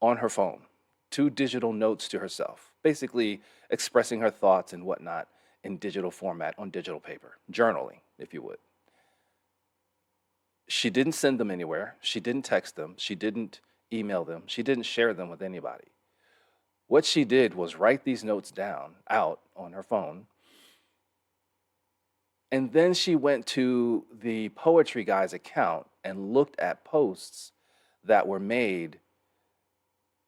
on her phone, two digital notes to herself, basically expressing her thoughts and whatnot in digital format on digital paper, journaling, if you would. She didn't send them anywhere. She didn't text them. She didn't email them. She didn't share them with anybody. What she did was write these notes down out on her phone. And then she went to the poetry guy's account and looked at posts that were made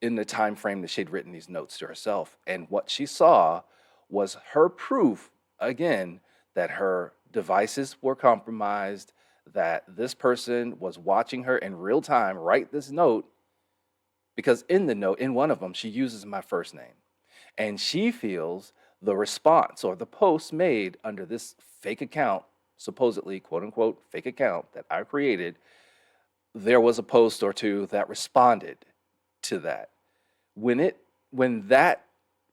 in the time frame that she'd written these notes to herself. And what she saw was her proof, again, that her devices were compromised, that this person was watching her in real time write this note, because in the note, in one of them, she uses my first name. And she feels the response or the post made under this fake account, supposedly, quote unquote, fake account that I created, there was a post or two that responded to that. When it when that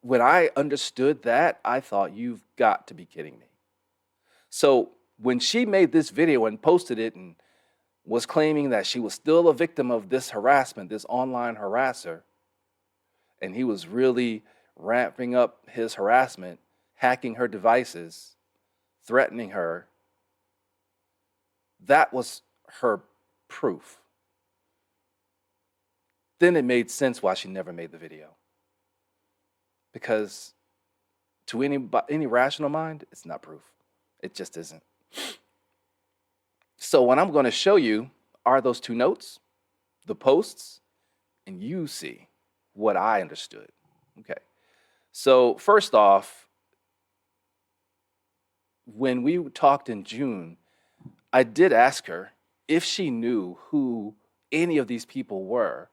when I understood that, I thought, you've got to be kidding me. So when she made this video and posted it and was claiming that she was still a victim of this harassment, this online harasser, and he was really ramping up his harassment, hacking her devices, threatening her, that was her proof. Then it made sense why she never made the video. Because to any rational mind, it's not proof. It just isn't. So what I'm going to show you are those two notes, the posts, and you see what I understood. Okay. So first off, when we talked in June, I did ask her if she knew who any of these people were.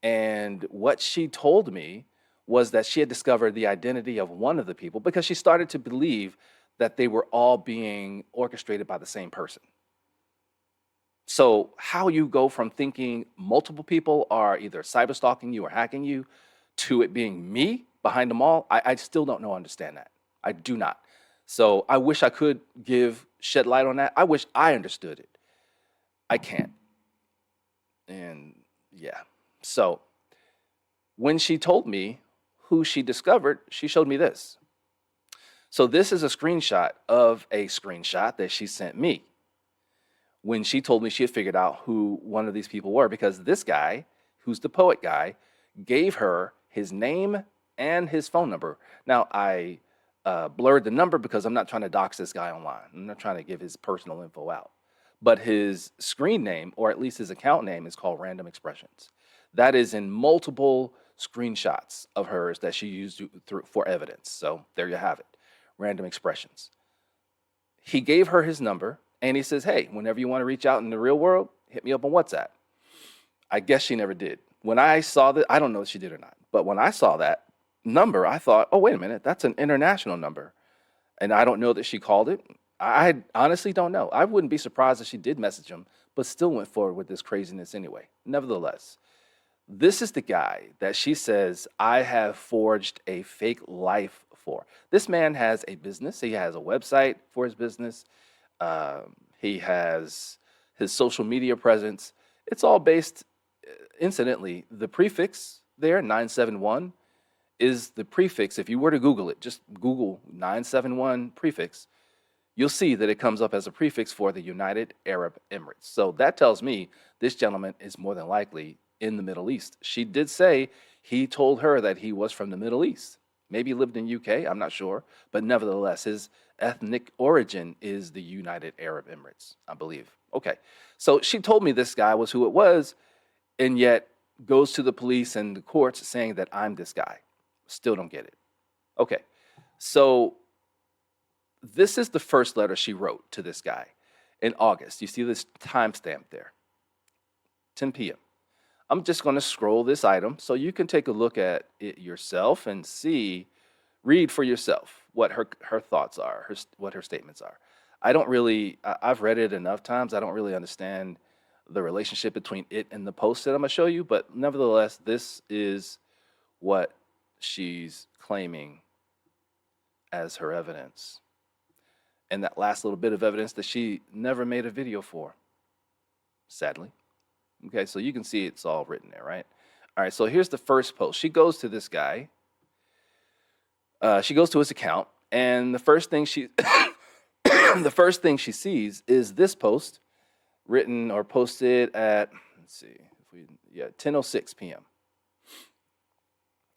And what she told me was that she had discovered the identity of one of the people because she started to believe that they were all being orchestrated by the same person. So, how you go from thinking multiple people are either cyber stalking you or hacking you to it being me behind them all, I still don't know, understand that. I do not. So, I wish I could shed light on that. I wish I understood it. I can't. And yeah. So, when she told me who she discovered, she showed me this. So, this is a screenshot of a screenshot that she sent me when she told me she had figured out who one of these people were, because this guy, who's the poet guy, gave her his name and his phone number. Now, I blurred the number because I'm not trying to dox this guy online. I'm not trying to give his personal info out. But his screen name, or at least his account name, is called Random Expressions. That is in multiple screenshots of hers that she used for evidence. So there you have it, Random Expressions. He gave her his number, and he says, hey, whenever you want to reach out in the real world, hit me up on WhatsApp. I guess she never did. When I saw that, I don't know if she did or not, but when I saw that number, I thought, oh, wait a minute, that's an international number. And I don't know that she called it. I honestly don't know. I wouldn't be surprised if she did message him, but still went forward with this craziness anyway. Nevertheless, this is the guy that she says I have forged a fake life for. This man has a business. He has a website for his business. He has his social media presence. It's all based, incidentally, the prefix there, 971, is the prefix. If you were to Google it, just Google 971 prefix, you'll see that it comes up as a prefix for the United Arab Emirates. So that tells me this gentleman is more than likely in the Middle East. She did say he told her that he was from the Middle East. Maybe he lived in UK, I'm not sure, but nevertheless, his ethnic origin is the United Arab Emirates, I believe. Okay, so she told me this guy was who it was, and yet goes to the police and the courts saying that I'm this guy. Still don't get it. Okay, so this is the first letter she wrote to this guy in August. You see this timestamp there, 10 p.m. I'm just going to scroll this item so you can take a look at it yourself and read for yourself what her thoughts are, what her statements are. I've read it enough times. I don't really understand the relationship between it and the post that I'm going to show you, but nevertheless, this is what she's claiming as her evidence. And that last little bit of evidence that she never made a video for, sadly. Okay, so you can see it's all written there, right? All right, so here's the first post. She goes to this guy. She goes to his account, and the first thing she the first thing she sees is this post written or posted at, let's see, if we, yeah, 10:06 p.m.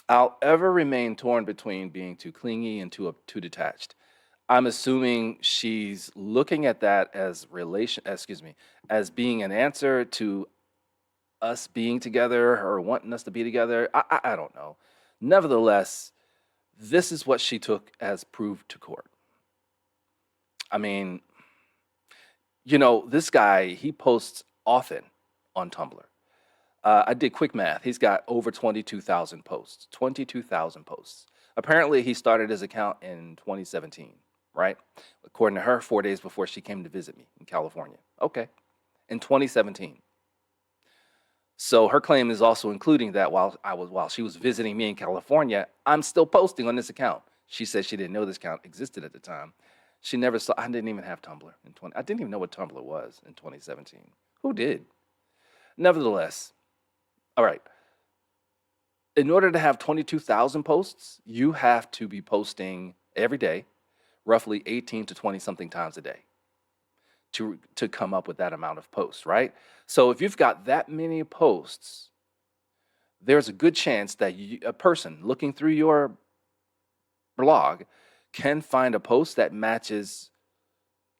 I'll ever remain torn between being too clingy and too detached. I'm assuming she's looking at that as as being an answer to us being together or wanting us to be together. I don't know. Nevertheless, this is what she took as proof to court. I mean, this guy, he posts often on Tumblr. I did quick math. He's got over 22,000 posts. 22,000 posts. Apparently, he started his account in 2017, right? According to her, 4 days before she came to visit me in California. Okay. In 2017. So her claim is also including that while she was visiting me in California, I'm still posting on this account. She said she didn't know this account existed at the time. She never saw. I didn't even have Tumblr in 20. I didn't even know what Tumblr was in 2017. Who did? Nevertheless, all right. In order to have 22,000 posts, you have to be posting every day, roughly 18 to 20 something times a day to come up with that amount of posts, right? So if you've got that many posts, there's a good chance that a person looking through your blog can find a post that matches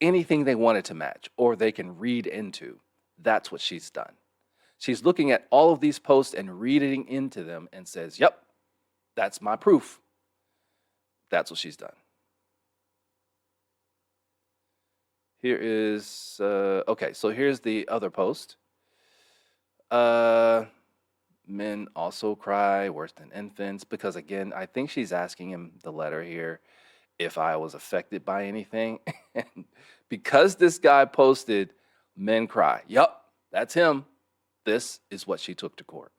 anything they wanted to match or they can read into. That's what she's done. She's looking at all of these posts and reading into them and says, yep, that's my proof. That's what she's done. Here is, okay, so here's the other post. Men also cry worse than infants, because again, I think she's asking him, the letter here, if I was affected by anything. And because this guy posted, men cry. Yup, that's him. This is what she took to court.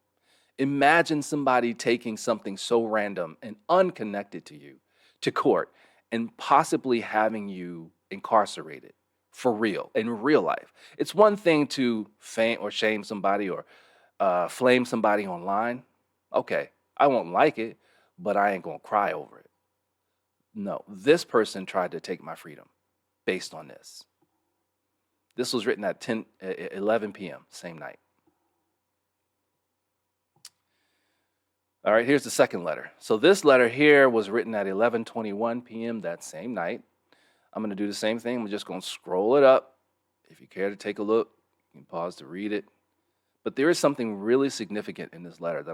Imagine somebody taking something so random and unconnected to you to court and possibly having you incarcerated for real, in real life. It's one thing to faint or shame somebody or flame somebody online. Okay, I won't like it, but I ain't gonna cry over it. No, this person tried to take my freedom based on this. This was written at 11 p.m., same night. All right, here's the second letter. So this letter here was written at 11:21 p.m. that same night. I'm going to do the same thing. I'm just going to scroll it up. If you care to take a look, you can pause to read it. But there is something really significant in this letter that